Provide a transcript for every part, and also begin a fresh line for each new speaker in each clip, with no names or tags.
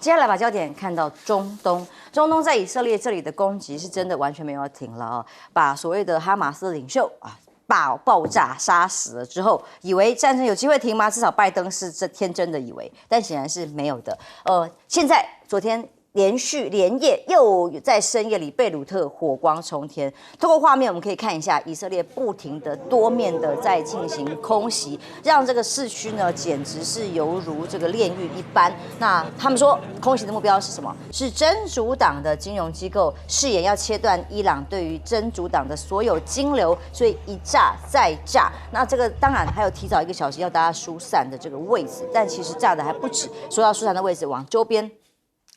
接下来把焦点看到中东，中东在以色列这里的攻击是真的完全没有要停了啊，把所谓的哈马斯领袖爆炸杀死了之后，以为战争有机会停吗？至少拜登是这天真的以为，但显然是没有的。现在昨天连夜又在深夜里贝鲁特火光冲天。透过画面我们可以看一下，以色列不停的多面的在进行空袭，让这个市区呢简直是犹如这个炼狱一般。那他们说空袭的目标是什么？是真主党的金融机构誓言要切断伊朗对于真主党的所有金流，所以一炸再炸。那这个当然还有提早1个小时要大家疏散的这个位置，但其实炸的还不止，说要疏散的位置往周边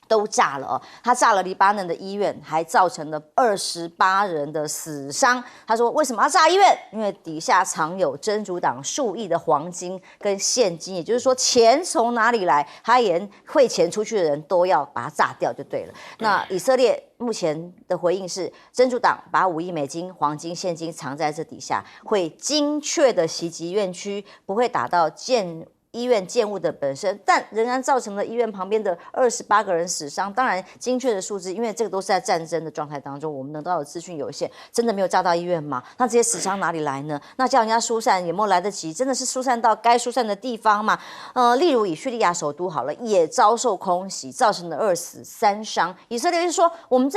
都炸了哦，他炸了黎巴嫩的医院，还造成了28人的死伤。他说为什么要炸医院？因为底下藏有真主党数亿的黄金跟现金，也就是说钱从哪里来，他连汇钱出去的人都要把它炸掉就对了。那以色列目前的回应是，真主党把5亿美金黄金现金藏在这底下，会精确的袭击院区，不会打到医院建物的本身，但仍然造成了医院旁边的28个人死伤。当然，精确的数字，因为这个都是在战争的状态当中，我们能到的资讯有限，真的没有炸到医院吗？那这些死伤哪里来呢？那叫人家疏散有没有来得及？真的是疏散到该疏散的地方吗？例如以叙利亚首都好了，也遭受空袭，造成了2死3伤。以色列就说，我们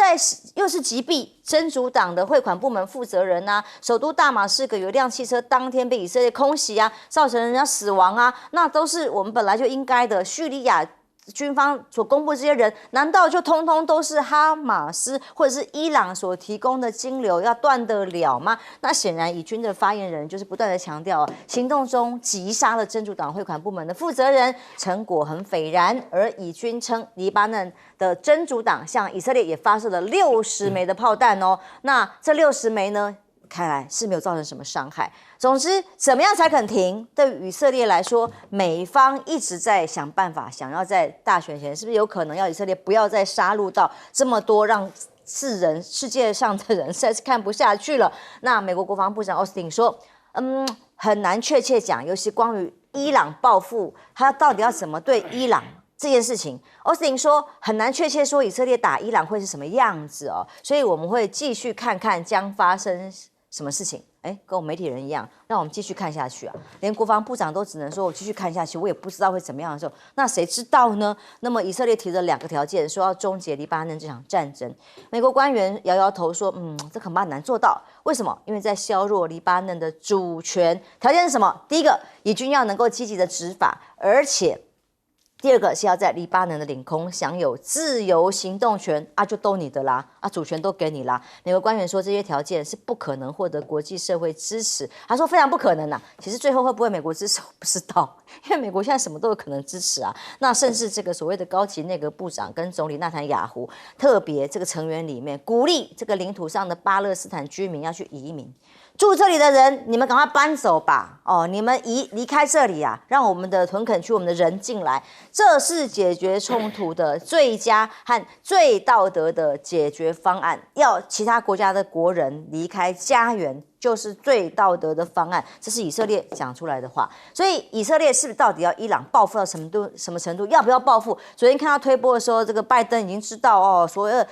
又是击毙真主党的汇款部门负责人啊，首都大马士革有一辆汽车当天被以色列空袭啊，造成人家死亡啊，那都是我们本来就应该的。叙利亚军方所公布这些人，难道就通通都是哈马斯或者是伊朗所提供的金流要断得了吗？那显然以军的发言人就是不断的强调，行动中击杀了真主党汇款部门的负责人，成果很斐然。而以军称，黎巴嫩的真主党向以色列也发射了60枚的炮弹哦。那这60枚呢，看来是没有造成什么伤害。总之，怎么样才肯停？对于以色列来说，美方一直在想办法，想要在大选前，是不是有可能要以色列不要再杀戮到这么多，让世界上的人实在是看不下去了？那美国国防部长奥斯汀说，很难确切讲，尤其关于伊朗报复，他到底要怎么对伊朗这件事情，奥斯汀说很难确切说以色列打伊朗会是什么样子哦，所以我们会继续看看将发生什么事情。跟我们媒体人一样，让我们继续看下去啊！连国防部长都只能说我继续看下去，我也不知道会怎么样的时候，那谁知道呢？那么以色列提了2个条件，说要终结黎巴嫩这场战争。美国官员摇摇头说，这恐怕难做到。为什么？因为在削弱黎巴嫩的主权。条件是什么？第一个，以军要能够积极的执法，而且第2个是要在黎巴嫩的领空享有自由行动权啊，就都你的啦，主权都给你啦。美国官员说这些条件是不可能获得国际社会支持，他说非常不可能啊。其实最后会不会美国支持我不知道，因为美国现在什么都有可能支持啊。那甚至这个所谓的高级内阁部长跟总理纳坦雅胡特别这个成员里面鼓励这个领土上的巴勒斯坦居民要去移民。住这里的人，你们赶快搬走吧！你们离开这里啊，让我们的屯垦区、我们的人进来，这是解决冲突的最佳和最道德的解决方案。要其他国家的国人离开家园，就是最道德的方案。这是以色列讲出来的话。所以以色列是不是到底要伊朗报复到什么程度？要不要报复？昨天看到推播的时候，这个拜登已经知道所谓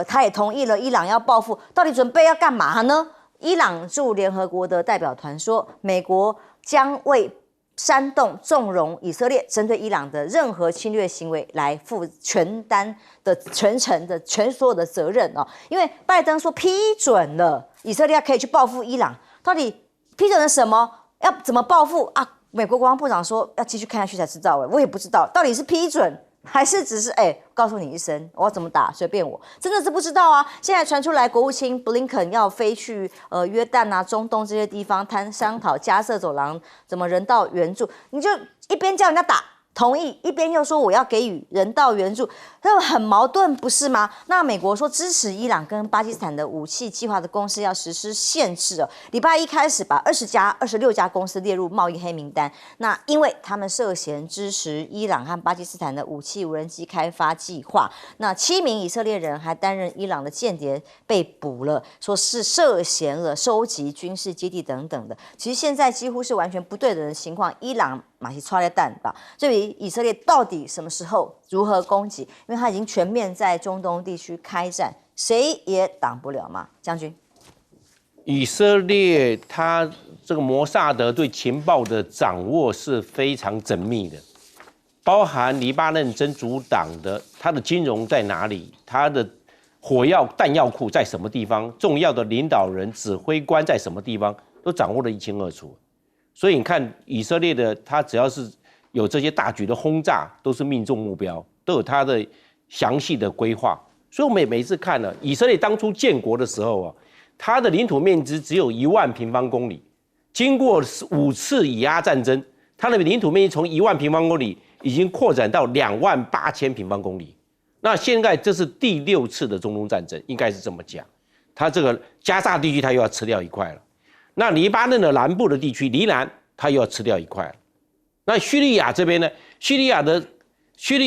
他也同意了伊朗要报复，到底准备要干嘛呢？伊朗驻联合国的代表团说，美国将为煽动纵容以色列针对伊朗的任何侵略行为来负全所有的责任哦。因为拜登说批准了以色列可以去报复伊朗，到底批准了什么？要怎么报复啊？美国国防部长说要继续看下去才知道，我也不知道到底是批准还是只是告诉你一声我要怎么打随便我，真的是不知道啊。现在传出来国务卿布林肯要飞去约旦啊、中东这些地方商讨加瑟走廊怎么人道援助，你就一边叫人家打同意，一边又说我要给予人道援助，那很矛盾不是吗？那美国说支持伊朗跟巴基斯坦的武器计划的公司要实施限制哦。礼拜一开始把26家公司列入贸易黑名单，那因为他们涉嫌支持伊朗和巴基斯坦的武器无人机开发计划。那7名以色列人还担任伊朗的间谍被捕了，说是涉嫌了收集军事基地等等的。其实现在几乎是完全不对等的情况，伊朗马西抓了蛋吧。至于以色列到底什么时候如何攻击，因为他已经全面在中东地区开战，谁也挡不了嘛。将军，
以色列他这个摩萨德对情报的掌握是非常缜密的，包含黎巴嫩真主党的他的金融在哪里，他的火药弹药库在什么地方，重要的领导人指挥官在什么地方，都掌握得一清二楚。所以你看以色列的他只要是有这些大举的轰炸，都是命中目标，都有他的详细的规划。所以我们每次看了以色列当初建国的时候啊，它的领土面积只有1万平方公里，经过5次以阿战争，它的领土面积从1万平方公里已经扩展到28000平方公里。那现在这是第6次的中东战争，应该是这么讲。它这个加沙地区它又要吃掉一块了，那黎巴嫩的南部的地区黎南它又要吃掉一块了。那叙利亚这边呢？叙利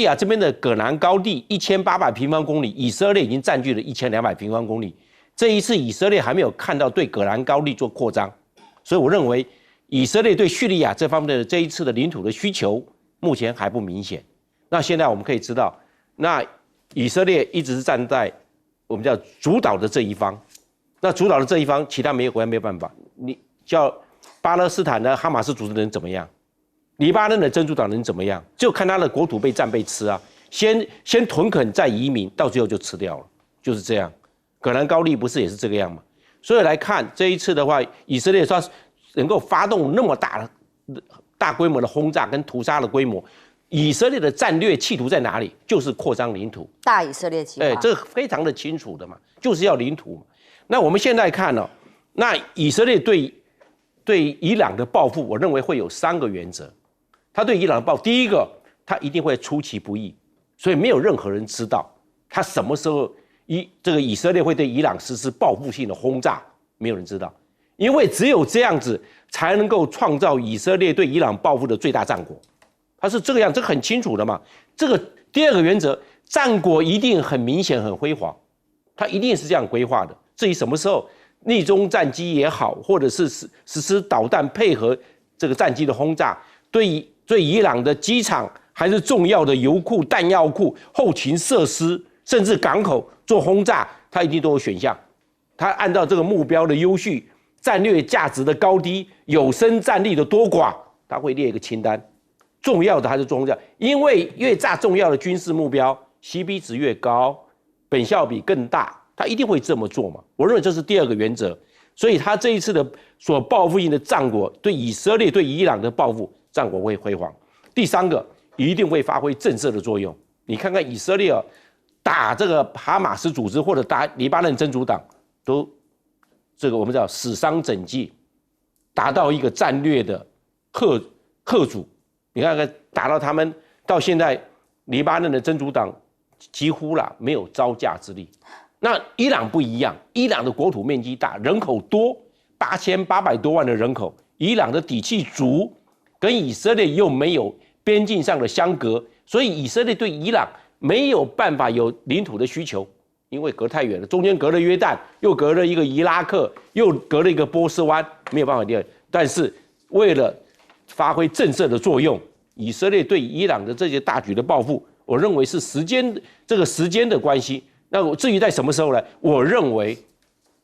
亚这边的戈兰高地1800平方公里，以色列已经占据了1200平方公里。这一次以色列还没有看到对戈兰高地做扩张，所以我认为以色列对叙利亚这方面的这一次的领土的需求目前还不明显。那现在我们可以知道，那以色列一直是站在我们叫主导的这一方，那主导的这一方，其他没有国家没有办法。你叫巴勒斯坦的哈马斯组织的人怎么样？黎巴嫩的真主党人怎么样？就看他的国土被占被吃啊，先屯垦再移民，到最后就吃掉了，就是这样。戈兰高地不是也是这个样吗？所以来看这一次的话，以色列它能够发动那么大规模的轰炸跟屠杀的规模，以色列的战略企图在哪里？就是扩张领土，
大以色列计划。
这个非常的清楚的嘛，就是要领土嘛。那我们现在看了，那以色列对伊朗的报复，我认为会有3个原则。他对伊朗的报复，第一个，他一定会出其不意，所以没有任何人知道他什么时候这个以色列会对伊朗实施报复性的轰炸，没有人知道，因为只有这样子才能够创造以色列对伊朗报复的最大战果。他是这个样，这个很清楚的嘛。这个第2个原则，战果一定很明显、很辉煌，他一定是这样规划的。至于什么时候逆中战机也好，或者是实施导弹配合这个战机的轰炸，对伊朗的机场还是重要的油库、弹药库、后勤设施，甚至港口做轰炸，它一定都有选项。它按照这个目标的优序、战略价值的高低、有生战力的多寡，它会列一个清单。重要的还是做轰炸，因为越炸重要的军事目标 ，CP 值越高，本效比更大，它一定会这么做嘛。我认为这是第2个原则。所以他这一次的所报复性的战果，对以色列、对伊朗的报复战果会辉煌。第3个一定会发挥震慑的作用。你看看以色列打这个哈马斯组织或者打黎巴嫩真主党，都这个我们叫死伤整剂，达到一个战略的克阻。你看看打到他们到现在，黎巴嫩的真主党几乎没有招架之力。那伊朗不一样，伊朗的国土面积大，人口多，8800多万的人口，伊朗的底气足，跟以色列又没有边境上的相隔，所以以色列对伊朗没有办法有领土的需求，因为隔太远了，中间隔了约旦，又隔了一个伊拉克，又隔了一个波斯湾，没有办法第二。但是为了发挥震慑的作用，以色列对伊朗的这些大举的报复，我认为是时间的关系。那至于在什么时候呢？我认为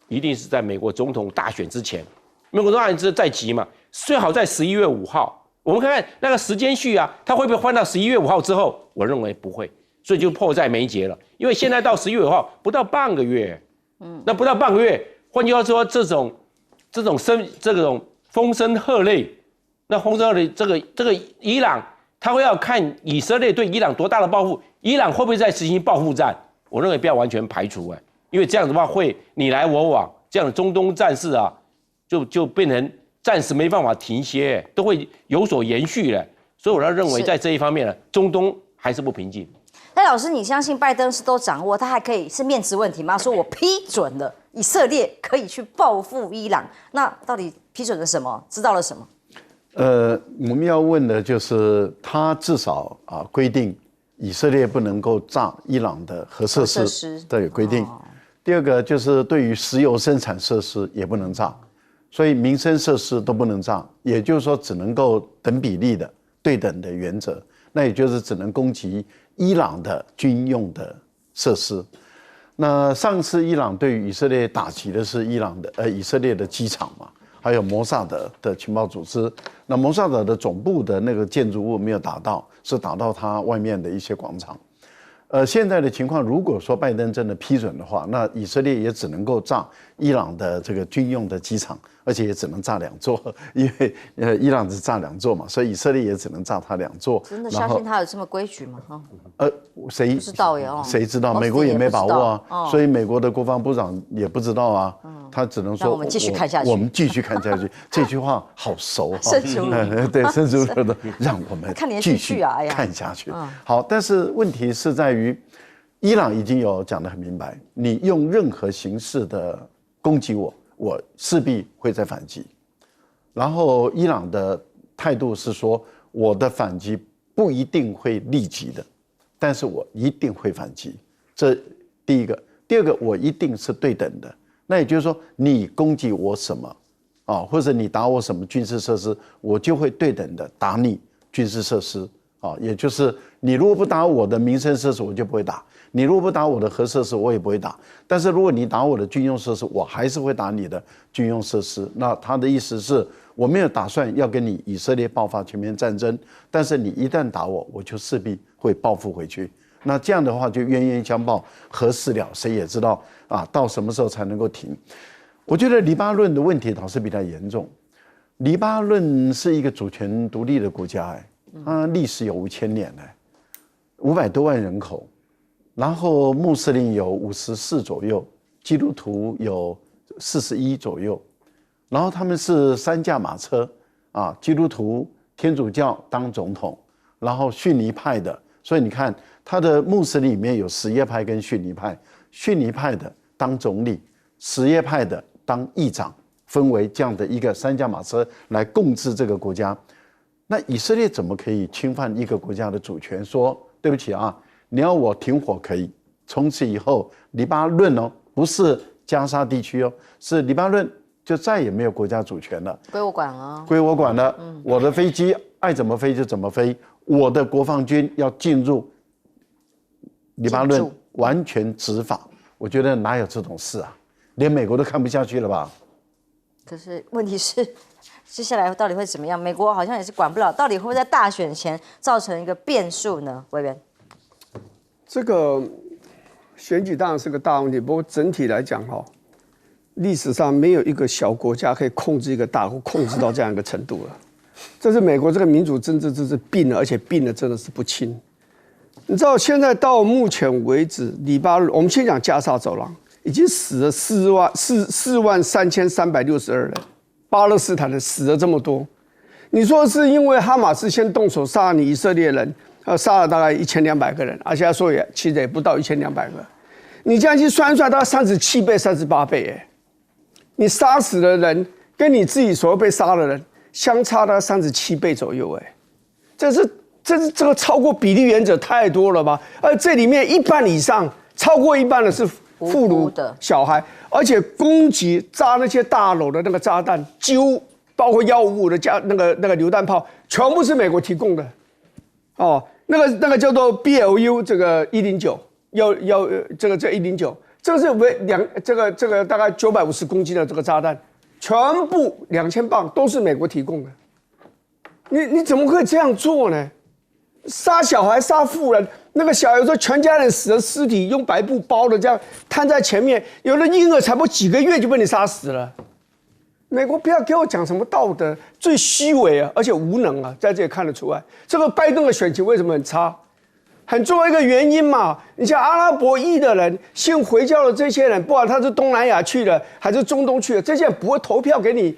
一定是在美国总统大选之前。美国总统大选在即嘛，最好在11月5号。我们看看那个时间序啊，它会不会换到11月5号之后？我认为不会，所以就迫在眉睫了。因为现在到11月5号不到半个月，那不到半个月，换句话说，这种风声鹤唳，那风声鹤唳，这个伊朗，他会要看以色列对伊朗多大的报复，伊朗会不会再实行报复战？我认为不要完全排除因为这样的话会你来我往，这样的中东战事啊，就变成暂时没办法停歇，都会有所延续了。所以我要认为在这一方面呢，中东还是不平静。
但老师，你相信拜登是都掌握，他还可以是面子问题吗？说我批准了以色列可以去报复伊朗，那到底批准了什么？知道了什么？
我们要问的就是他至少规定以色列不能够炸伊朗的核设施，这有规定。第2个就是对于石油生产设施也不能炸，所以民生设施都不能炸，也就是说只能够等比例的对等的原则，那也就是只能攻击伊朗的军用的设施。那上次伊朗对于以色列打击的是以色列的机场嘛，还有摩萨德的情报组织。那摩萨德的总部的那个建筑物没有打到，是打到它外面的一些广场。现在的情况，如果说拜登真的批准的话，那以色列也只能够炸伊朗的这个军用的机场，而且也只能炸2座，因为伊朗只炸2座嘛，所以以色列也只能炸它2座。
真的相信他有这么规矩吗？
谁
不知道耶？
谁知道？美国也没把握啊，所以美国的国防部长也不知道啊。他只能说
我们继续看下去。
我们继续看下去，这句话好熟。
深出入，
对，深出入的，让我们继续看下去。好，但是问题是在于，伊朗已经有讲得很明白，你用任何形式的攻击我，我势必会再反击。然后伊朗的态度是说，我的反击不一定会立即的，但是我一定会反击。这第一个，第二个，我一定是对等的。那也就是说，你攻击我什么啊，或者你打我什么军事设施，我就会对等的打你军事设施啊。也就是你如果不打我的民生设施，我就不会打；你如果不打我的核设施，我也不会打。但是如果你打我的军用设施，我还是会打你的军用设施。那他的意思是，我没有打算要跟你以色列爆发全面战争，但是你一旦打我，我就势必会报复回去。那这样的话就冤冤相报何时了？谁也知道啊，到什么时候才能够停？我觉得黎巴嫩的问题倒是比较严重。黎巴嫩是一个主权独立的国家，它历史有5000年，500多万人口，然后穆斯林有54左右，基督徒有41左右，然后他们是3驾马车啊，基督徒、天主教当总统，然后逊尼派的。所以你看，他的穆斯林里面有什叶派跟逊尼派，逊尼派的当总理，什叶派的当议长，分为这样的一个3驾马车来共治这个国家。那以色列怎么可以侵犯一个国家的主权？说对不起啊，你要我停火可以，从此以后黎巴嫩哦，不是加沙地区哦，是黎巴嫩就再也没有国家主权了，
归我管了，
归我管了。我的飞机爱怎么飞就怎么飞。我的国防军要进入黎巴嫩完全执法，我觉得哪有这种事啊？连美国都看不下去了吧？
可是问题是，接下来到底会怎么样？美国好像也是管不了，到底会不会在大选前造成一个变数呢？委员，
这个选举当然是个大问题，不过整体来讲历史上没有一个小国家可以控制一个大国，控制到这样一个程度了。这是美国这个民主政治制病了，而且病的真的是不轻。你知道现在到目前为止，黎巴嫩我们先讲加沙走廊，已经死了43362人，巴勒斯坦人死了这么多。你说是因为哈马斯先动手杀你以色列人，杀了大概1200个人，而且他说其实也不到1200个。你这样去算出来，大概37倍、38倍你杀死的人跟你自己所被杀的人相差大概37倍左右这个超过比例原则太多了吧？而这里面1半以上，超过1半的是妇孺的小孩，而且攻击炸那些大楼的那个炸弹，几乎包括155的那个榴弹炮，全部是美国提供的。那个叫做 BLU 这个109，这个109，这个是这个大概950公斤的这个炸弹。全部2000磅都是美国提供的，你怎么可以这样做呢？杀小孩、杀妇人，那个小孩有时候全家人死的尸体用白布包的，这样摊在前面，有的婴儿才不几个月就被你杀死了。美国不要给我讲什么道德，最虚伪而且无能在这里看得出来。这个拜登的选情为什么很差？很重要一个原因嘛，你像阿拉伯裔的人、信回教的这些人，不管他是东南亚去的还是中东去的，这些人不会投票给你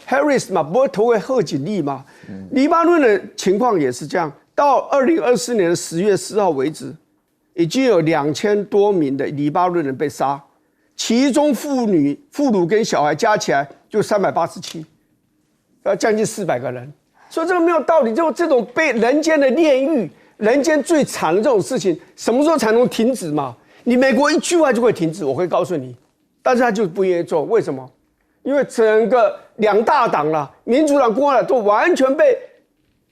Harris 嘛，不会投给贺锦丽嘛。黎巴嫩的情况也是这样，到2024年的10月4号为止，已经有2000多名的黎巴嫩人被杀，其中妇孺跟小孩加起来就387，将近400个人。所以这个没有道理，就这种被人间的炼狱。人间最惨的这种事情，什么时候才能停止嘛？你美国一句话就会停止，我会告诉你，但是他就不愿意做，为什么？因为整个2大党民主党、共和党都完全被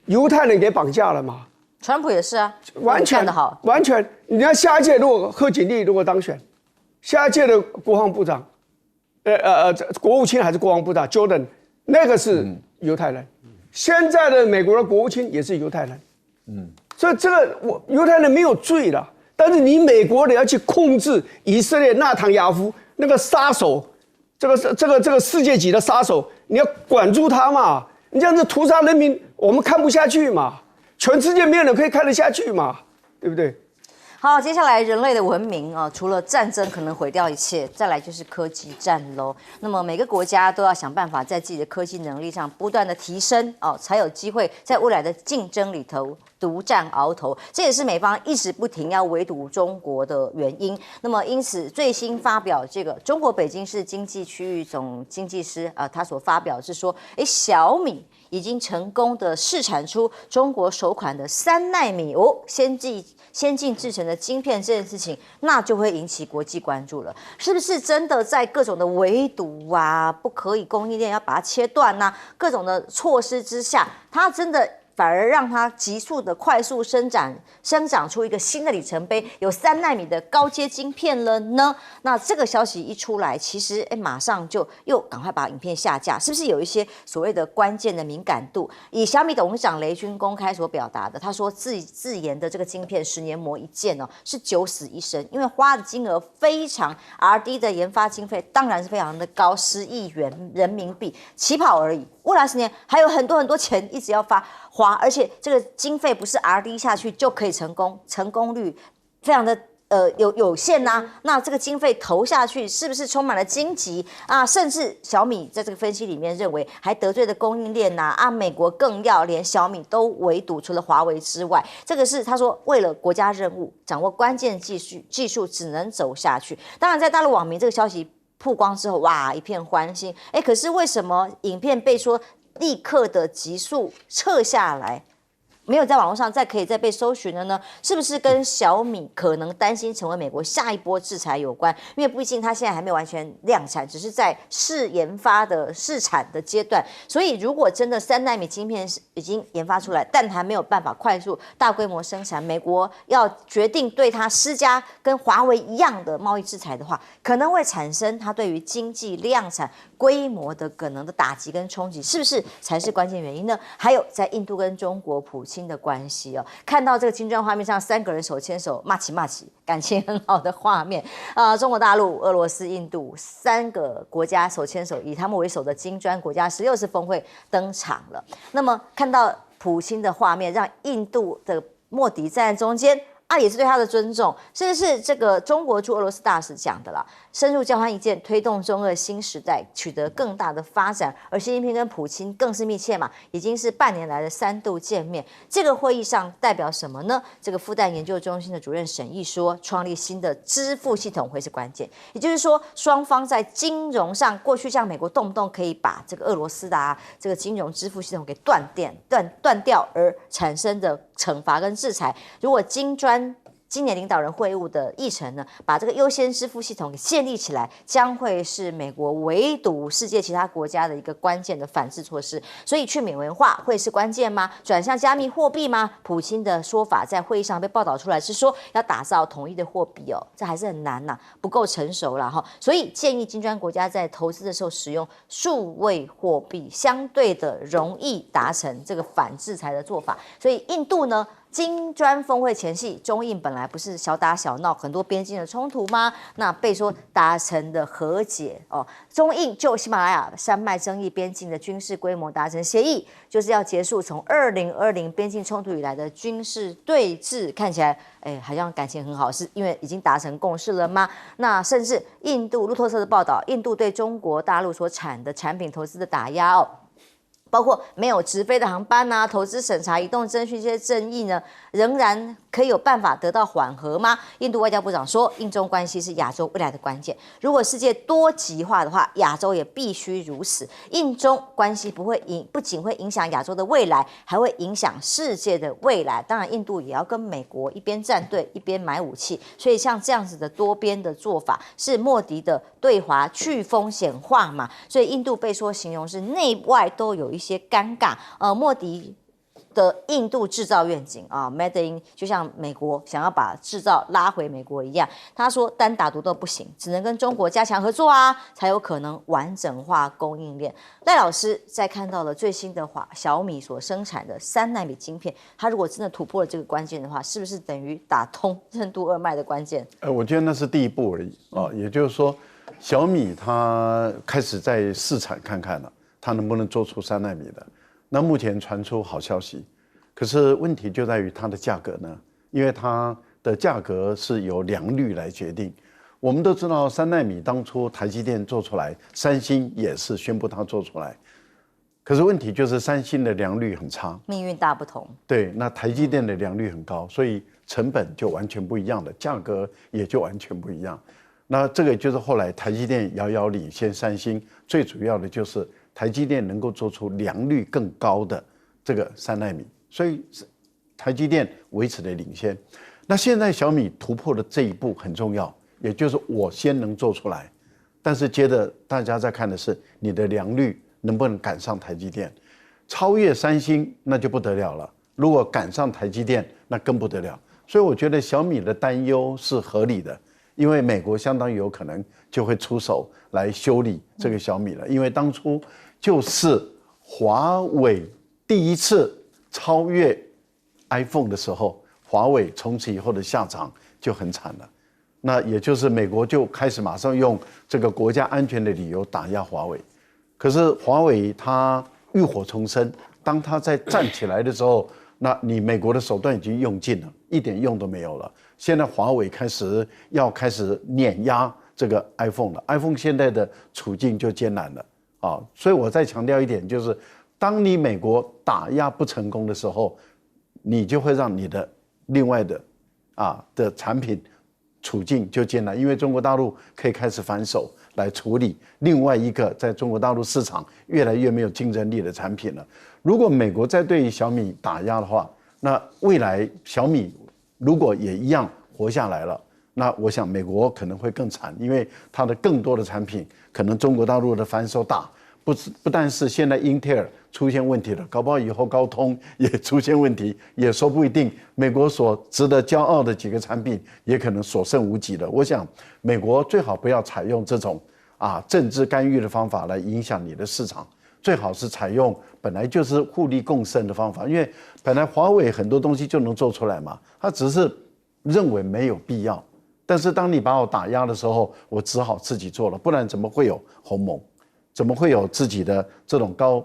犹太人给绑架了嘛。
川普也是啊，
完全
干得好，
完全。你看下一届如果贺锦丽如果当选，下一届的国防部长，国务卿还是国防部长 Jordan， 那个是犹太人。现在的美国的国务卿也是犹太人。所以这个犹太人没有罪了，但是你美国人要去控制以色列纳坦雅夫那个杀手，这个世界级的杀手，你要管住他嘛？你这样子屠杀人民，我们看不下去嘛？全世界没有人可以看得下去嘛？对不对？
好，接下来人类的文明啊，除了战争可能毁掉一切，再来就是科技战喽。那么每个国家都要想办法在自己的科技能力上不断的提升哦，才有机会在未来的竞争里头独占鳌头。这也是美方一直不停要围堵中国的原因。那么因此最新发表这个中国北京市经济区域总经济师他所发表是说，小米已经成功的试产出中国首款的3奈米先进制成的晶片这件事情，那就会引起国际关注了。是不是真的在各种的围堵啊，不可以供应链要把它切断啊，各种的措施之下，它真的反而让它急速的快速生长出一个新的里程碑，有3奈米的高阶晶片了呢？那这个消息一出来，其实马上就又赶快把影片下架，是不是有一些所谓的关键的敏感度？以小米董事长雷军公开所表达的，他说自研的这个晶片10年磨一剑哦，是9死1生，因为花的金额非常 ，R&D 的研发经费当然是非常的高，10亿元人民币起跑而已。未来10年还有很多钱一直要花，而且这个经费不是 R&D 下去就可以成功，成功率非常的有限呐。那这个经费投下去，是不是充满了荆棘啊？甚至小米在这个分析里面认为，还得罪了供应链呐美国更要连小米都围堵，除了华为之外，这个是他说为了国家任务，掌握关键技术只能走下去。当然，在大陆网民这个消息曝光之后，哇，一片欢欣。可是为什么影片被说立刻的急速撤下来，没有在网络上可以再被搜寻了呢？是不是跟小米可能担心成为美国下一波制裁有关？因为毕竟它现在还没有完全量产，只是在试研发的试产的阶段。所以如果真的3奈米晶片已经研发出来，但还没有办法快速大规模生产，美国要决定对它施加跟华为一样的贸易制裁的话，可能会产生它对于经济量产规模的可能的打击跟冲击，是不是才是关键原因呢？还有在印度跟中国普京的关系哦，看到这个金砖画面上3个人手牵手骂起，感情很好的画面中国大陆、俄罗斯、印度3个国家手牵手，以他们为首的金砖国家16次峰会登场了。那么看到普京的画面，让印度的莫迪站在中间。也是对他的尊重，甚至是这个中国驻俄罗斯大使讲的啦，深入交换意见，推动中俄新时代取得更大的发展。而习近平跟普京更是密切嘛，已经是半年来的3度见面。这个会议上代表什么呢？这个复旦研究中心的主任沈毅说，创立新的支付系统会是关键。也就是说，双方在金融上，过去像美国动不动可以把这个俄罗斯的这个金融支付系统给断掉，而产生的惩罚跟制裁，如果金砖今年领导人会晤的议程呢，把这个优先支付系统给建立起来，将会是美国围堵世界其他国家的一个关键的反制措施。所以去美元化会是关键吗？转向加密货币吗？普京的说法在会议上被报道出来，是说要打造统一的货币哦，这还是很难呐，不够成熟啦哈。所以建议金砖国家在投资的时候使用数位货币，相对的容易达成这个反制裁的做法。所以印度呢？金砖峰会前夕，中印本来不是小打小闹很多边境的冲突吗？那被说达成的和解哦，中印就喜马拉雅山脉争议边境的军事规模达成协议，就是要结束从2020边境冲突以来的军事对峙。看起来好像感情很好，是因为已经达成共识了吗？那甚至印度路透社的报道，印度对中国大陆所产的产品投资的打压哦。包括没有直飞的航班投资审查、移动征询这些争议呢，仍然可以有办法得到缓和吗？印度外交部长说，印中关系是亚洲未来的关键。如果世界多极化的话，亚洲也必须如此。印中关系不仅会影响亚洲的未来，还会影响世界的未来。当然，印度也要跟美国一边站队，一边买武器。所以像这样子的多边的做法，是莫迪的对华去风险化嘛？所以印度被说形容是内外都有一些尴尬。莫迪的印度制造愿景啊 ，Made in 就像美国想要把制造拉回美国一样，他说单打独斗不行，只能跟中国加强合作啊，才有可能完整化供应链。赖老师在看到了最新的小米所生产的3奈米晶片，它如果真的突破了这个关键的话，是不是等于打通任督二脉的关键？
我觉得那是第一步而已啊，也就是说，小米它开始在试产看看了，它能不能做出3奈米的。那目前传出好消息，可是问题就在于它的价格呢，因为它的价格是由良率来决定。我们都知道3奈米当初台积电做出来，三星也是宣布它做出来，可是问题就是三星的良率很差，
命运大不同。
对，那台积电的良率很高，所以成本就完全不一样了，价格也就完全不一样。那这个就是后来台积电遥遥领先三星，最主要的就是台积电能够做出良率更高的这个3奈米，所以台积电维持了领先。那现在小米突破的这一步很重要，也就是我先能做出来，但是接着大家在看的是你的良率能不能赶上台积电，超越三星那就不得了了。如果赶上台积电，那更不得了。所以我觉得小米的担忧是合理的，因为美国相当有可能就会出手来修理这个小米了。因为当初就是华为第一次超越 iPhone 的时候，华为从此以后的下场就很惨了。那也就是美国就开始马上用这个国家安全的理由打压华为。可是华为它浴火重生，当它在站起来的时候，那你美国的手段已经用尽了，一点用都没有了。现在华为开始碾压这个 iPhone 了 ，iPhone 现在的处境就艰难了啊。所以我再强调一点，就是当你美国打压不成功的时候，你就会让你的另外的产品处境就艰难，因为中国大陆可以开始反手来处理另外一个在中国大陆市场越来越没有竞争力的产品了。如果美国再对小米打压的话，那未来小米如果也一样活下来了，那我想美国可能会更惨，因为它的更多的产品可能中国大陆的反手打，不但是现在英特尔出现问题了，搞不好以后高通也出现问题，也说不一定。美国所值得骄傲的几个产品也可能所剩无几了。我想美国最好不要采用这种政治干预的方法来影响你的市场，最好是采用本来就是互利共生的方法，因为本来华为很多东西就能做出来嘛，他只是认为没有必要。但是当你把我打压的时候，我只好自己做了，不然怎么会有鸿蒙？怎么会有自己的这种高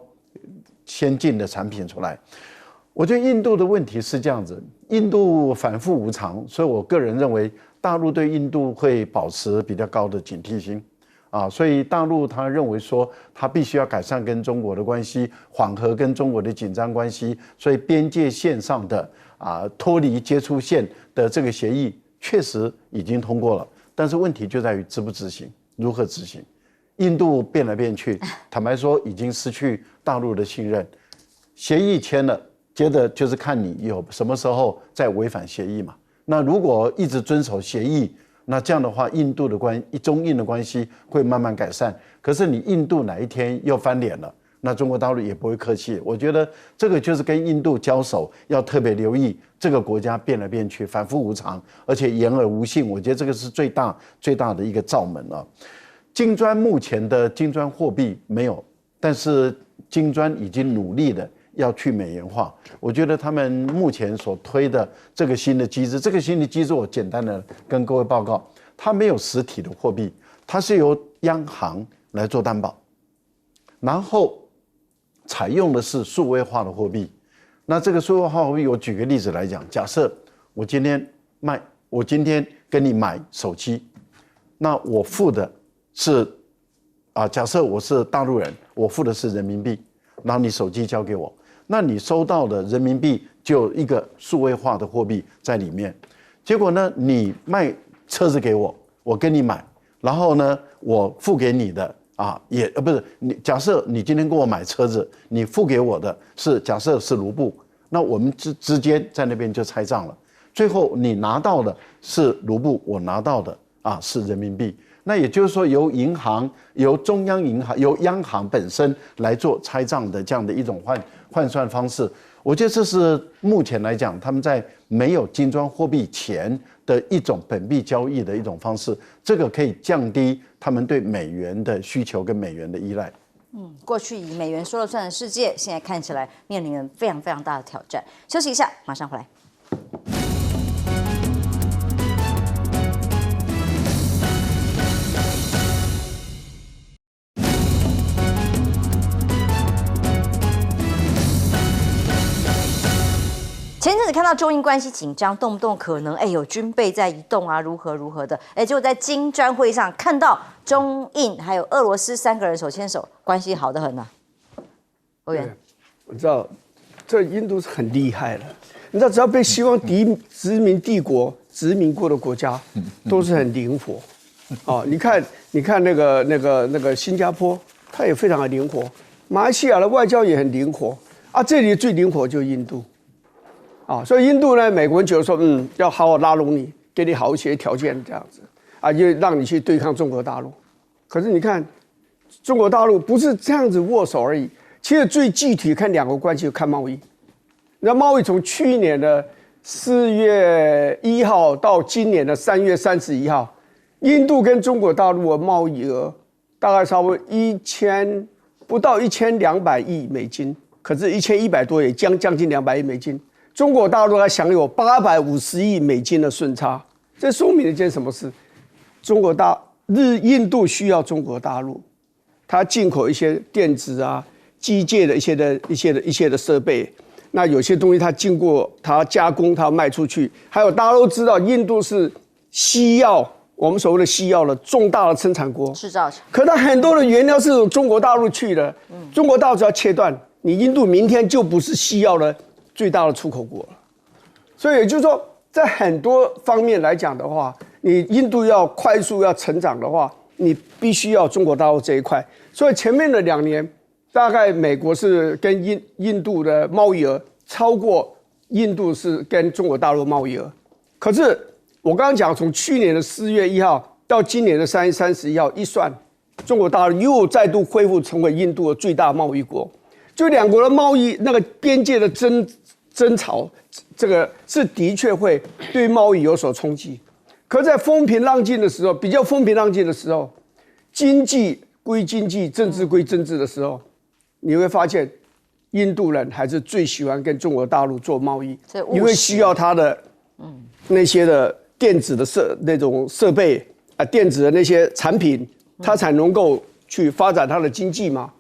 先进的产品出来？我觉得印度的问题是这样子，印度反复无常，所以我个人认为大陆对印度会保持比较高的警惕心所以大陆他认为说他必须要改善跟中国的关系，缓和跟中国的紧张关系，所以边界线上的脱离接触线的这个协议确实已经通过了，但是问题就在于执不执行，如何执行。印度变来变去，坦白说已经失去大陆的信任。协议签了，接着就是看你有什么时候再违反协议嘛。那如果一直遵守协议，那这样的话，中印的关系会慢慢改善。可是你印度哪一天又翻脸了，那中国大陆也不会客气。我觉得这个就是跟印度交手要特别留意，这个国家变来变去，反复无常，而且言而无信。我觉得这个是最大的一个罩门啊。金砖目前的金砖货币没有，但是金砖已经努力的要去美元化。我觉得他们目前所推的这个新的机制，我简单的跟各位报告，它没有实体的货币，它是由央行来做担保，然后采用的是数位化的货币。那这个数位化货币，我举个例子来讲，假设我今天跟你买手机，那我付的是假设我是大陆人，我付的是人民币，然后你手机交给我，那你收到的人民币就有一个数位化的货币在里面。结果呢，你卖车子给我，我跟你买，然后呢，我付给你的不是你，假设你今天跟我买车子，你付给我的是假设是卢布，那我们之间在那边就拆账了。最后你拿到的是卢布，我拿到的是人民币。那也就是说，由银行、由中央银行、由央行本身来做拆账的这样的一种换算方式，我觉得这是目前来讲他们在没有金砖货币前的一种本币交易的一种方式，这个可以降低他们对美元的需求跟美元的依赖。
过去以美元说了算的世界，现在看起来面临了非常非常大的挑战。休息一下，马上回来。前阵子看到中印关系紧张，动不动可能有军备在移动啊，如何的，结果在金砖会上看到中印还有俄罗斯3个人手牵手，关系好得很啊。欧元，
我知道这印度是很厉害的，你知道只要被西方殖民帝国殖民过的国家，都是很灵活。哦，你看那个新加坡，它也非常的灵活，马来西亚的外交也很灵活啊，这里最灵活就是印度。所以印度呢，美国人觉得说，要好好拉拢你，给你好一些条件这样子，就让你去对抗中国大陆。可是你看，中国大陆不是这样子握手而已，其实最具体看两个关系，看贸易。那贸易从去年的4月1号到今年的3月31号，印度跟中国大陆的贸易额大概差不多不到1200亿美金，可是1100多也将近200亿美金。中国大陆还享有850亿美金的顺差，这说明了一件什么事？印度需要中国大陆，它进口一些电子啊、机械的一些的设备，那有些东西它经过它加工，它卖出去。还有大家都知道，印度是西药，我们所谓的西药的重大的生产国，
制造厂。
可它很多的原料是从中国大陆去的，中国大陆只要切断，你印度明天就不是西药的最大的出口国了。所以也就是说，在很多方面来讲的话，你印度要快速要成长的话，你必须要中国大陆这一块。所以前面的2年，大概美国是跟印度的贸易额超过印度是跟中国大陆贸易额。可是我刚刚讲，从去年的4月1号到今年的3月31号一算，中国大陆又再度恢复成为印度的最大贸易国。就两国的贸易那个边界的争吵，这个是的确会对贸易有所冲击。可在风平浪静的时候，比较风平浪静的时候，经济归经济，政治归政治的时候，你会发现，印度人还是最喜欢跟中国大陆做贸易，因为需要他的那些的电子的那种设备啊，电子的那些产品，他才能够去发展他的经济嘛。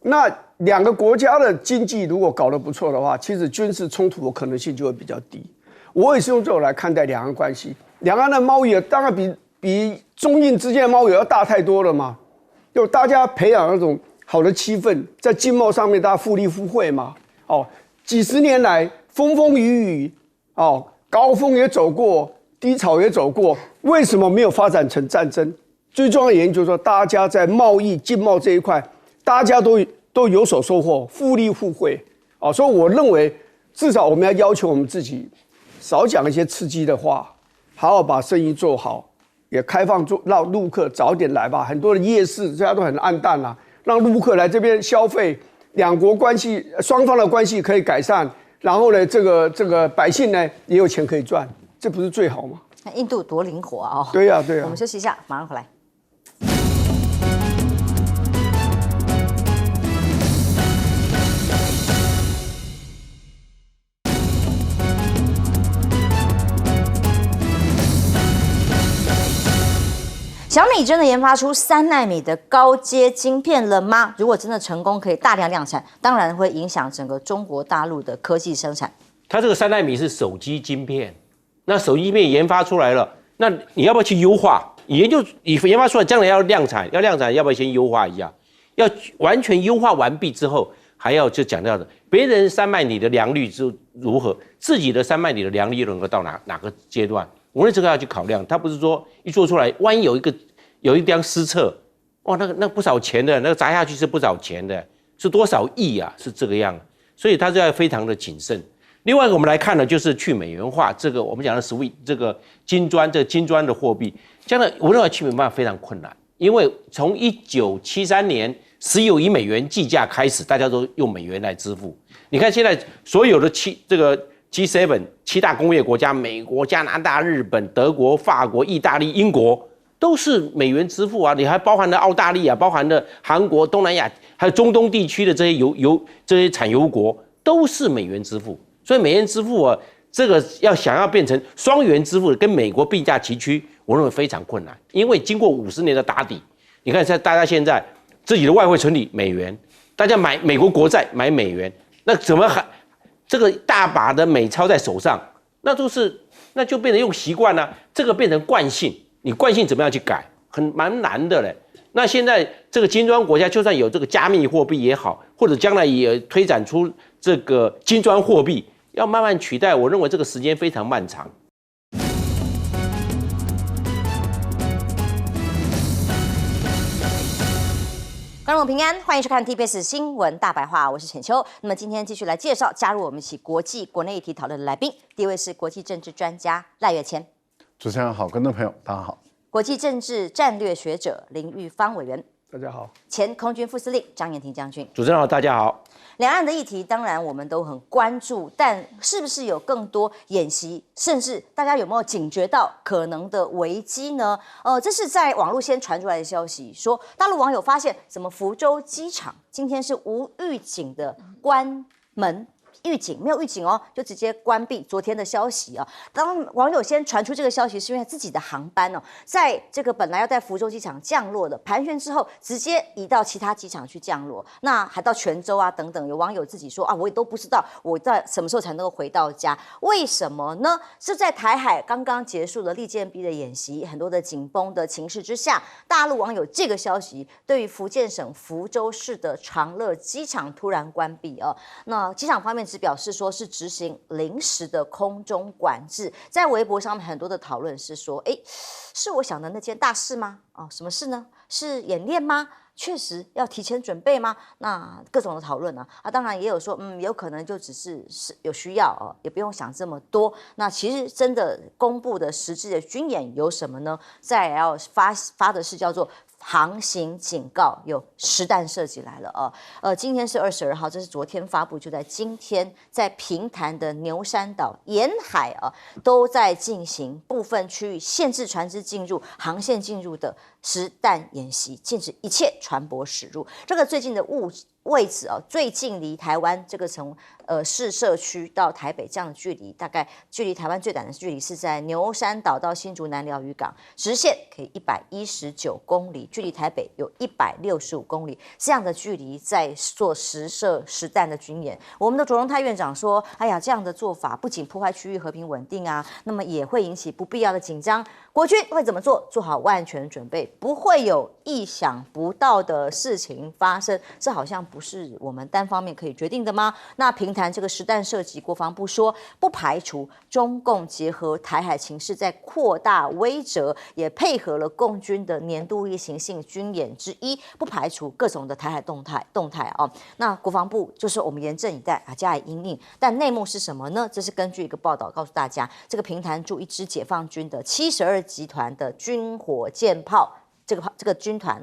那两个国家的经济如果搞得不错的话，其实军事冲突的可能性就会比较低。我也是用这种来看待两岸关系。两岸的贸易当然比中印之间的贸易要大太多了嘛，就大家培养那种好的气氛，在经贸上面大家互利互惠嘛。几十年来风风雨雨，高峰也走过，低潮也走过，为什么没有发展成战争？最重要的原因就是说，大家在贸易经贸这一块，大家都有所收获，互利互惠。所以我认为，至少我们要求我们自己，少讲一些刺激的话，好好把生意做好，也开放让陆客早点来吧。很多的夜市现在都很暗淡啦，让陆客来这边消费，两国关系双方的关系可以改善，然后呢，这个百姓呢也有钱可以赚，这不是最好吗？
那印度多灵活啊！
对呀。
我们休息一下，马上回来。小米真的研发出3奈米的高阶晶片了吗？如果真的成功，可以大量量产，当然会影响整个中国大陆的科技生产。
它这个3奈米是手机晶片，那手机晶片研发出来了，那你要不要去优化？你研发出来，将来要量产，要不要先优化一下？要完全优化完毕之后，还要就讲到的，别人3奈米的良率是如何，自己的3奈米的良率能够到哪个阶段？我认为这个要去考量，它不是说一做出来，万一有一点失策，哇，那不少钱的，那个砸下去是不少钱的，是多少亿啊？是这个样，所以它就要非常的谨慎。另外一个我们来看呢，就是去美元化，这个我们讲的 SWIFT 这个金砖的货币，将来我认为去美元化非常困难，因为从1973年石油以美元计价开始，大家都用美元来支付。你看现在所有的G7 7大工业国家，美国、加拿大、日本、德国、法国、意大利、英国都是美元支付啊，你还包含了澳大利亚，包含了韩国、东南亚，还有中东地区的这些产油国都是美元支付。所以美元支付啊，这个想要变成双元支付，跟美国并驾齐驱，我认为非常困难。因为经过50年的打底，你看大家现在自己的外汇存底美元，大家买美国国债买美元，那怎么还这个大把的美钞在手上，那就变成用习惯了，这个变成惯性，你惯性怎么样去改，蛮难的嘞。那现在这个金砖国家就算有这个加密货币也好，或者将来也推展出这个金砖货币，要慢慢取代，我认为这个时间非常漫长。
观众平安，欢迎收看 TBS 新闻大白话，我是浅秋。那么今天继续来介绍加入我们一起国际国内议题讨论的来宾，第一位是国际政治专家赖岳谦。
主持人好，观众朋友大家好。
国际政治战略学者林玉芳委员。
大家好。
前空军副司令张延廷将军。
主持人好，大家好。
两岸的议题当然我们都很关注，但是不是有更多演习，甚至大家有没有警觉到可能的危机呢？这是在网络先传出来的消息，说大陆网友发现什么福州机场今天是无预警的关门。预警没有预警哦，就直接关闭。昨天的消息啊，当网友先传出这个消息，是因为自己的航班哦，在这个本来要在福州机场降落的，盘旋之后直接移到其他机场去降落，那还到泉州啊等等。有网友自己说啊，我也都不知道我在什么时候才能够回到家，为什么呢？是在台海刚刚结束的利剑逼的演习，很多的紧绷的情势之下，大陆网友这个消息对于福建省福州市的长乐机场突然关闭啊，那机场方面只表示说是执行临时的空中管制，在微博上面很多的讨论是说，是我想的那件大事吗？什么事呢？是演练吗？确实要提前准备吗？那各种的讨论当然也有说，有可能就只是有需要也不用想这么多。那其实真的公布的实质的军演有什么呢？再要发的是叫做航行警告，有实弹射击来了今天是22号，这是昨天发布，就在今天，在平潭的牛山岛沿海都在进行部分区域限制船只进入、航线进入的实弹演习，禁止一切船舶驶入。这个最近的位置最近离台湾这个从市社区到台北这样的距离，大概距离台湾最短的距离是在牛山岛到新竹南寮渔港，直线可以119公里，距离台北有165公里，这样的距离在做实射实弹的军演。我们的卓荣泰院长说，哎呀，这样的做法不仅破坏区域和平稳定那么也会引起不必要的紧张。国军会怎么做？做好万全准备，不会有意想不到的事情发生。这好像不是我们单方面可以决定的吗？那平潭这个实弹射击，国防部说不排除中共结合台海情势在扩大威慑，也配合了共军的年度例行性军演之一，不排除各种的台海动态那国防部就是我们严阵以待加以因应。但内幕是什么呢？这是根据一个报道告诉大家，这个平潭驻一支解放军的72集团的军火箭炮这个军团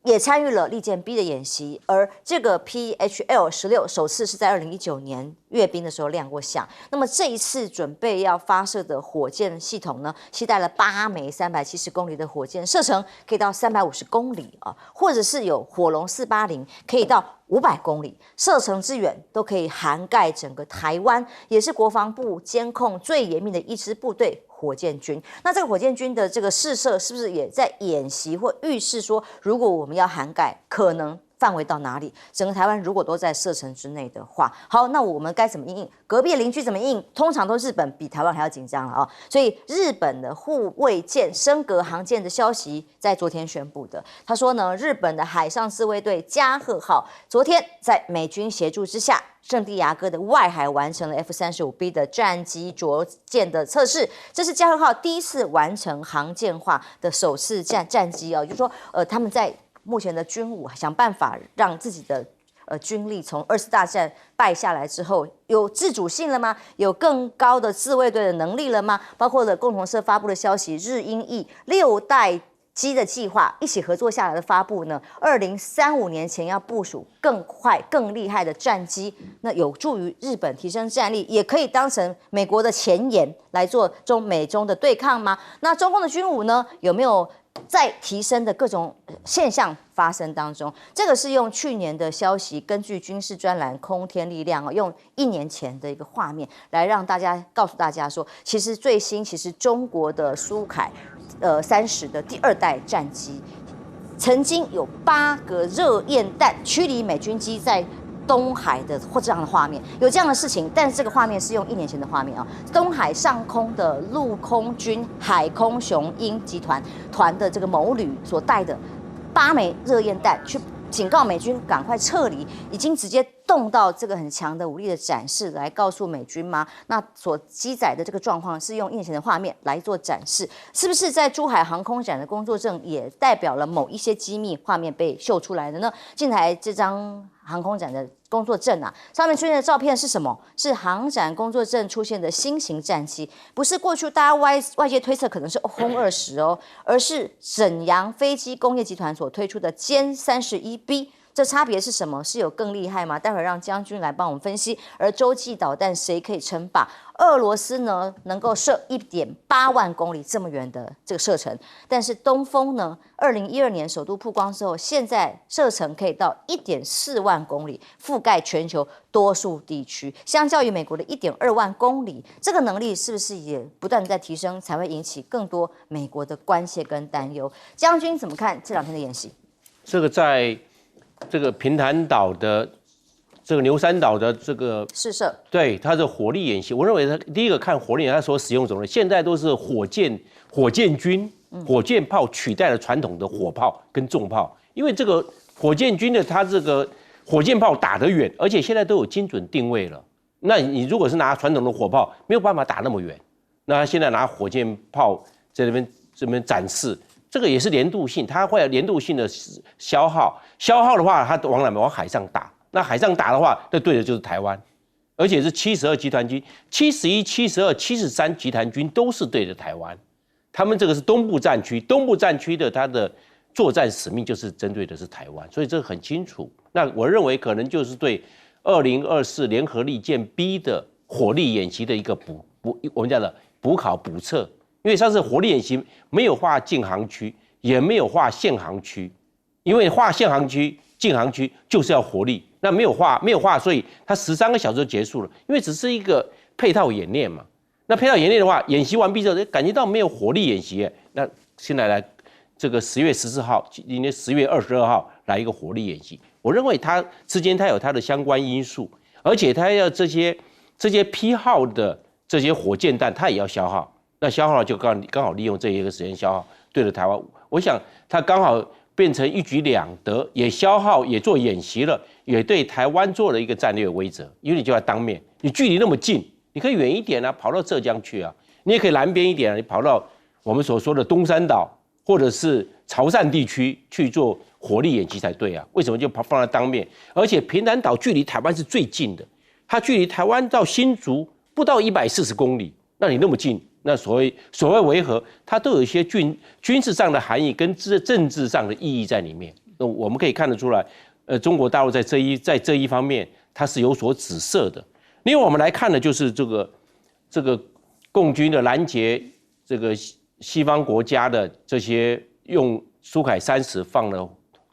也参与了利剑逼的演习，而这个 PHL-16首次是在2019年阅兵的时候亮过相。那么这一次准备要发射的火箭系统呢，携带了8枚370公里的火箭，射程可以到350公里或者是有火龙480可以到500公里，射程之远都可以涵盖整个台湾，也是国防部监控最严密的一支部队。火箭军，那这个火箭军的这个试射是不是也在演习或预示说，如果我们要涵盖，可能范围到哪里？整个台湾如果都在射程之内的话，好，那我们该怎么因应？隔壁的邻居怎么应？通常都日本比台湾还要紧张了所以日本的护卫舰升格航舰的消息在昨天宣布的。他说呢，日本的海上自卫队加贺号昨天在美军协助之下，圣地亚哥的外海完成了 F-35B 的战机着舰的测试，这是加贺号第一次完成航舰化的首次战机就是说他们在目前的军武想办法让自己的军力从2次大战败下来之后，有自主性了吗？有更高的自卫队的能力了吗？包括了共同社发布的消息，日英意6代机的计划一起合作下来的发布呢，2035年前要部署更快、更厉害的战机，那有助于日本提升战力，也可以当成美国的前沿来做美中的对抗吗？那中共的军武呢，有没有在提升的各种现象发生当中？这个是用去年的消息，根据军事专栏空天力量用1年前的一个画面来让大家告诉大家说，其实最新，其实中国的苏凯30的第2代战机，曾经有8个热焰弹驱离美军机在东海的或这样的画面，有这样的事情，但是这个画面是用1年前的画面啊。东海上空的陆空军海空雄鹰集团的这个某旅所带的8枚热焰弹去警告美军赶快撤离，已经直接动到这个很强的武力的展示来告诉美军吗？那所记载的这个状况是用1年前的画面来做展示，是不是在珠海航空展的工作证也代表了某一些机密画面被秀出来的呢？近台这张航空展的工作证啊，上面出现的照片是什么？是航展工作证出现的新型战机，不是过去大家外界推测可能是轰20哦，而是沈阳飞机工业集团所推出的歼31B。这差别是什么？是有更厉害吗？待会儿让将军来帮我们分析。而洲际导弹谁可以称霸？俄罗斯呢能够射1.8万公里这么远的这个射程，但是东风呢，2012年首度曝光之后，现在射程可以到1.4万公里，覆盖全球多数地区。相较于美国的1.2万公里，这个能力是不是也不断在提升，才会引起更多美国的关切跟担忧？将军怎么看这2天的演习？
这个在这个平潭岛的这个牛山岛的这个
试射，
对它的火力演习，我认为它第一个看火力，它所使用种类，现在都是火箭军、火箭炮取代了传统的火炮跟重炮，因为这个火箭军的它这个火箭炮打得远，而且现在都有精准定位了。那你如果是拿传统的火炮，没有办法打那么远，那他现在拿火箭炮在这边展示。这个也是连度性，它会有连度性的消耗。消耗的话，它往海上打。那海上打的话，那对的就是台湾，而且是72集团军、71、72、73集团军都是对着台湾。他们这个是东部战区，东部战区的它的作战使命就是针对的是台湾，所以这个很清楚。那我认为可能就是对2024联合利剑 B 的火力演习的一个我们讲的补考补测。因为上次火力演习没有划禁航区，也没有划限航区，因为划限航区、禁航区就是要火力，那没有划，所以它13个小时就结束了。因为只是一个配套演练嘛，那配套演练的话，演习完毕之后，感觉到没有火力演习，那现在来这个10月14号，今天10月22号来一个火力演习，我认为它之间它有它的相关因素，而且它要这些批号的这些火箭弹，它也要消耗。那消耗了就刚好利用这一个时间消耗，对着台湾，我想它刚好变成一举两得，也消耗也做演习了，也对台湾做了一个战略威慑，因为你就要当面，你距离那么近，你可以远一点啊，跑到浙江去啊，你也可以南边一点啊，你跑到我们所说的东山岛或者是潮汕地区去做火力演习才对啊，为什么就放在当面？而且平潭岛距离台湾是最近的，它距离台湾到新竹不到140公里，那你那么近。那所谓维和，它都有一些军事上的含义跟政治上的意义在里面。那我们可以看得出来，中国大陆在这一方面，它是有所指涉的。另外，我们来看的就是这个共军的拦截这个西方国家的这些用苏凯30放了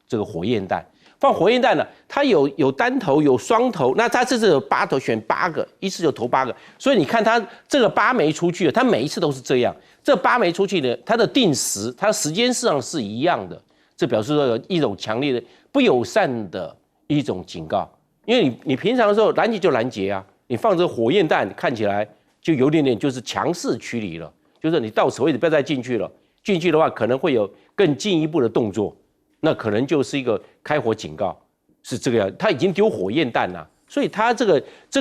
这个火焰弹。放火焰弹呢，它有单头有双头，那它这次有8头，选8个，一次就投8个，所以你看它这个8枚出去了，它每一次都是这样。这8枚出去呢，它的定时，它时间上是一样的，这表示说有一种强烈的不友善的一种警告。因为你平常的时候拦截就拦截啊，你放这个火焰弹看起来就有点就是强势驱离了，就是你到此为止，不要再进去了，进去的话可能会有更进一步的动作。那可能就是一个开火警告，是这个样。他已经丢火焰弹了，所以他这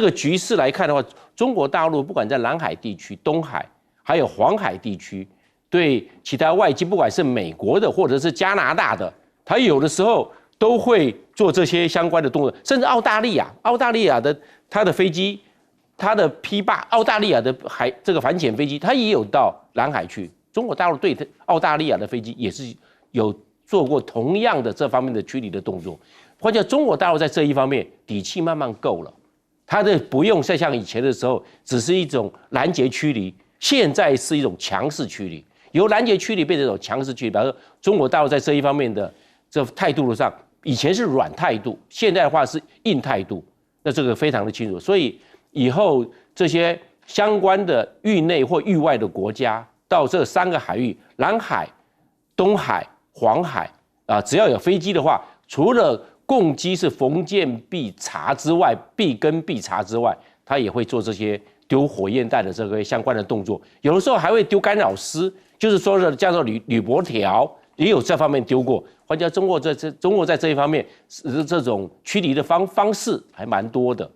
个局势来看的话，中国大陆不管在南海地区、东海，还有黄海地区，对其他外机，不管是美国的或者是加拿大的，他有的时候都会做这些相关的动作，甚至澳大利亚的它的飞机，它的 P8，澳大利亚的这个反潜飞机，它也有到南海去。中国大陆对澳大利亚的飞机也是有做过同样的这方面的驱离的动作。换句话说，中国大陆在这一方面底气慢慢够了，它的不用再像以前的时候，只是一种拦截驱离，现在是一种强势驱离，由拦截驱离变成一种强势驱离。比方说，中国大陆在这一方面的这态度上，以前是软态度，现在的话是硬态度，那这个非常的清楚。所以以后这些相关的域内或域外的国家，到这3个海域，南海、东海、黄海啊，只要有飞机的话，除了共机是逢舰必查之外，必跟必查之外，他也会做这些丢火焰弹的这个相关的动作，有的时候还会丢干扰丝，就是说的叫做铝箔条，也有这方面丢过。换句话说，中国在这一方面这种驱离的方式还蛮多的。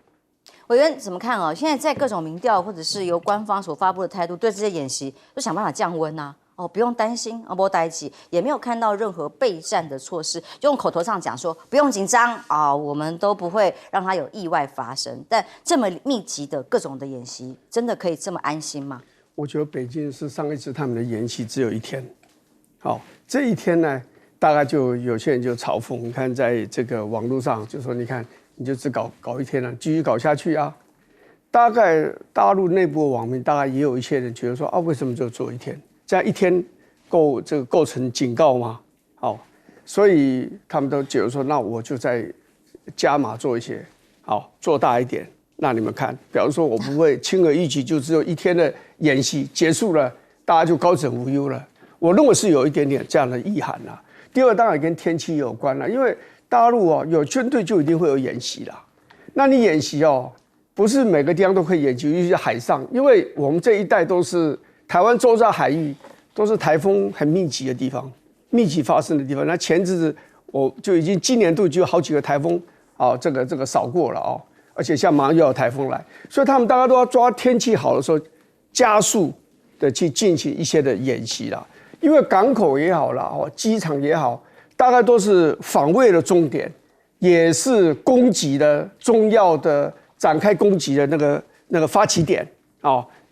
委员怎么看啊？现在在各种民调或者是由官方所发布的态度，对这些演习都想办法降温啊。哦，不用担心，不待急，也没有看到任何备战的措施，就用口头上讲说不用紧张啊，我们都不会让它有意外发生。但这么密集的各种的演习，真的可以这么安心吗？
我觉得北京是上一次他们的演习只有1天，好，这一天呢，大概就有些人就嘲讽，你看在这个网络上就说，你看你就只搞1天了，继续搞下去啊。大概大陆内部的网民大概也有一些人觉得说啊，为什么就做1天？这样1天构成警告吗？好，所以他们都觉得说，那我就再加码做一些，好，做大一点，让你们看。比方说，我不会轻而易举就只有1天的演习结束了，大家就高枕无忧了。我认为是有一点点这样的意涵啦。第二，当然跟天气有关了，因为大陆有军队就一定会有演习啦。那你演习不是每个地方都可以演习，尤其是海上，因为我们这一带都是台湾周遭海域都是台风很密集的地方，密集发生的地方。那前阵子我就已经今年度就有好几个台风这个扫过了而且像马上又有台风来，所以他们大家都要抓天气好的时候，加速的去进行一些的演习啦。因为港口也好啦，机场也好，大概都是防卫的终点，也是攻击的重要的展开攻击的那个发起点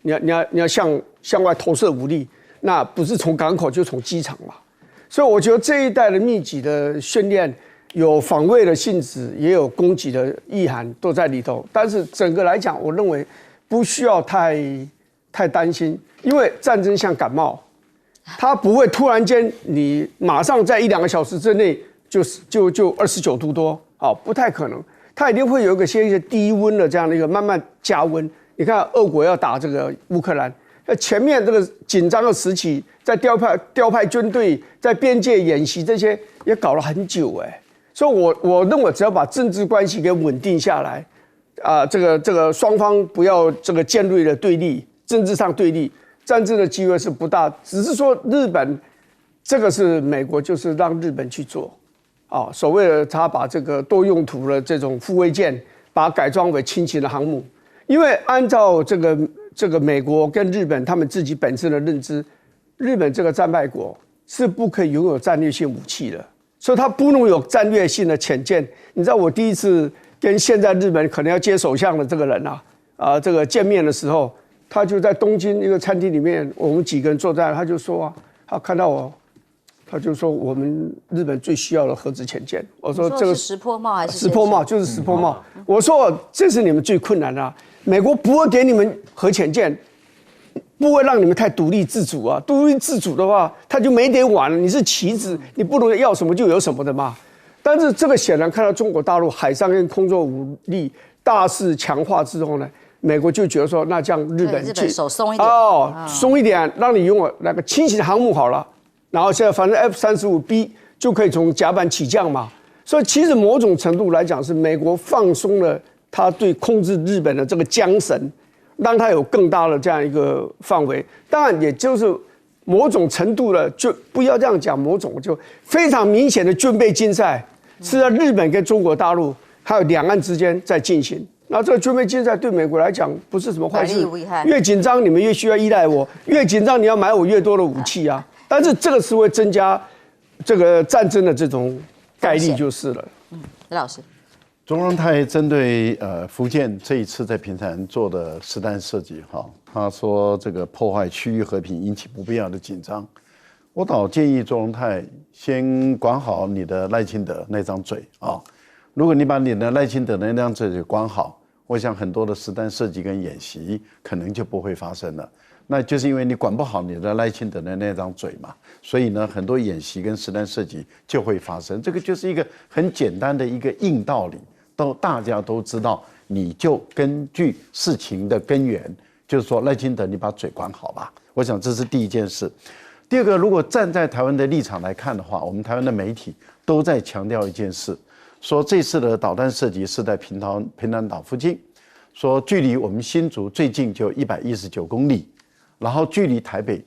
你要向外投射武力，那不是从港口就从机场嘛。所以我觉得这一代的密集的训练，有防卫的性质，也有攻击的意涵都在里头。但是整个来讲，我认为不需要太担心，因为战争像感冒，它不会突然间你马上在1-2个小时之内就29度多不太可能。它一定会有一个些低温的这样的一个慢慢加温。你看，俄国要打这个乌克兰，前面这个紧张的时期，在调派军队，在边界演习这些也搞了很久所以我认为只要把政治关系给稳定下来，这个双方不要这个尖锐的对立，政治上对立，战争的机会是不大。只是说日本这个是美国就是让日本去做所谓的他把这个多用途的这种护卫舰，把它改装为轻型的航母。因为按照这个美国跟日本他们自己本身的认知，日本这个战败国是不可以拥有战略性武器的，所以他不能有战略性的潜舰。你知道我第一次跟现在日本可能要接首相的这个人这个见面的时候，他就在东京一个餐厅里面，我们几个人坐在，他就说他看到我。他就说我们日本最需要的核子潜舰。我说这个
是石坡帽还是
石坡帽？就是石坡帽。我说这是你们最困难的美国不会给你们核潜舰，不会让你们太独立自主独立自主的话，他就没得玩了。你是棋子，你不能要什么就有什么的嘛。但是这个显然看到中国大陆海上跟空中武力大势强化之后呢，美国就觉得说，那这样日本
手松一点
松一点，让你拥有那个轻型航母好了。然后现在反正 F-35B 就可以从甲板起降嘛，所以其实某种程度来讲是美国放松了他对控制日本的这个缰绳，让他有更大的这样一个范围。当然也就是某种程度的，就不要这样讲，某种就非常明显的军备竞赛是在日本跟中国大陆还有两岸之间在进行。那这个军备竞赛对美国来讲不是什么坏事，越紧张你们越需要依赖我，越紧张你要买我越多的武器但是这个是会增加这个战争的这种概率就是了。
雷老师，
中荣泰针对福建这一次在平潭做的实弹射击，他说这个破坏区域和平，引起不必要的紧张。我倒建议中荣泰先管好你的赖清德那张嘴啊。如果你把你的赖清德的那张嘴管好，我想很多的实弹射击跟演习可能就不会发生了。那就是因为你管不好你的赖清德的那张嘴嘛，所以呢，很多演习跟实弹射击就会发生。这个就是一个很简单的一个硬道理，大家都知道，你就根据事情的根源，就是说赖清德你把嘴管好吧。我想这是第一件事。第二个，如果站在台湾的立场来看的话，我们台湾的媒体都在强调一件事，说这次的导弹射击是在平潭岛附近，说距离我们新竹最近就119公里。然后距离台北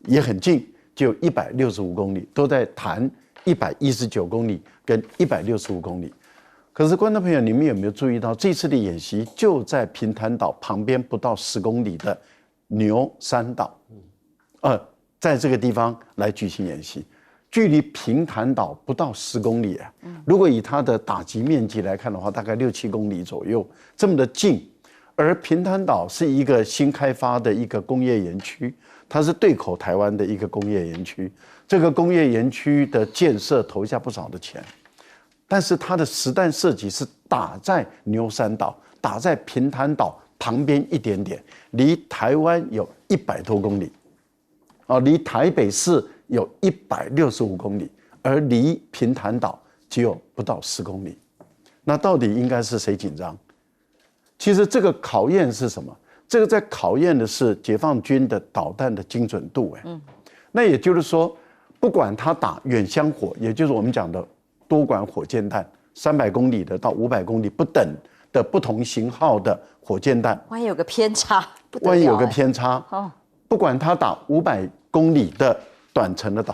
也很近，就165公里，都在谈119公里跟165公里。可是观众朋友，你们有没有注意到这次的演习就在平潭岛旁边不到10公里的牛山岛，在这个地方来举行演习，距离平潭岛不到10公里啊。如果以它的打击面积来看的话，大概6、7公里左右，这么的近。而平潭岛是一个新开发的一个工业园区，它是对口台湾的一个工业园区。这个工业园区的建设投下不少的钱，但是它的实弹射击是打在牛山岛，打在平潭岛旁边一点点，离台湾有100多公里，离台北市有165公里，而离平潭岛只有不到10公里。那到底应该是谁紧张？其实这个考验是什么？这个在考验的是解放军的导弹的精准度。那也就是说，不管他打远箱火，也就是我们讲的多管火箭弹，300公里的到500公里不等的不同型号的火箭弹，
万一有个偏差，
万一有个偏差，不管他打500公里的短程的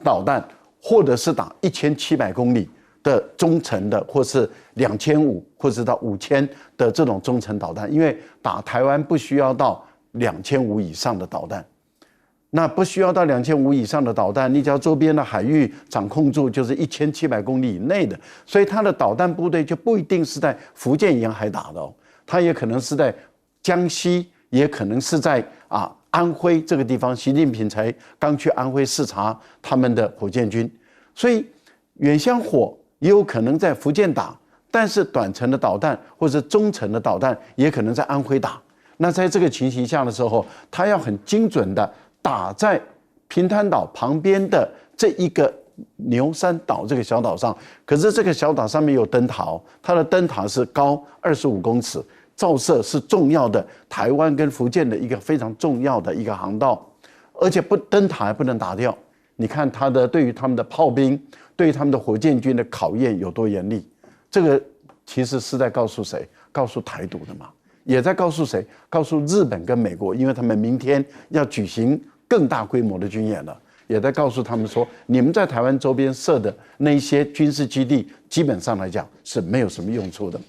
导弹，或者是打1700公里的中程的，或是2500或是到5000的这种中程导弹，因为打台湾不需要到2500以上的导弹，那不需要到2500以上的导弹，你只要周边的海域掌控住，就是1700公里以内的，所以它的导弹部队就不一定是在福建沿海打的哦，它也可能是在江西，也可能是在安徽这个地方，习近平才刚去安徽视察他们的火箭军，所以远箱火也有可能在福建打，但是短程的导弹或者中程的导弹也可能在安徽打。那在这个情形下的时候，他要很精准的打在平潭岛旁边的这一个牛山岛这个小岛上。可是这个小岛上面有灯塔，它的灯塔是高25公尺，照射是重要的台湾跟福建的一个非常重要的一个航道，而且灯塔还不能打掉。你看它的对于他们的炮兵，对于他们的火箭军的考验有多严厉，这个其实是在告诉谁？告诉台独的嘛，也在告诉谁？告诉日本跟美国，因为他们明天要举行更大规模的军演了，也在告诉他们说，你们在台湾周边设的那些军事基地，基本上来讲是没有什么用处的。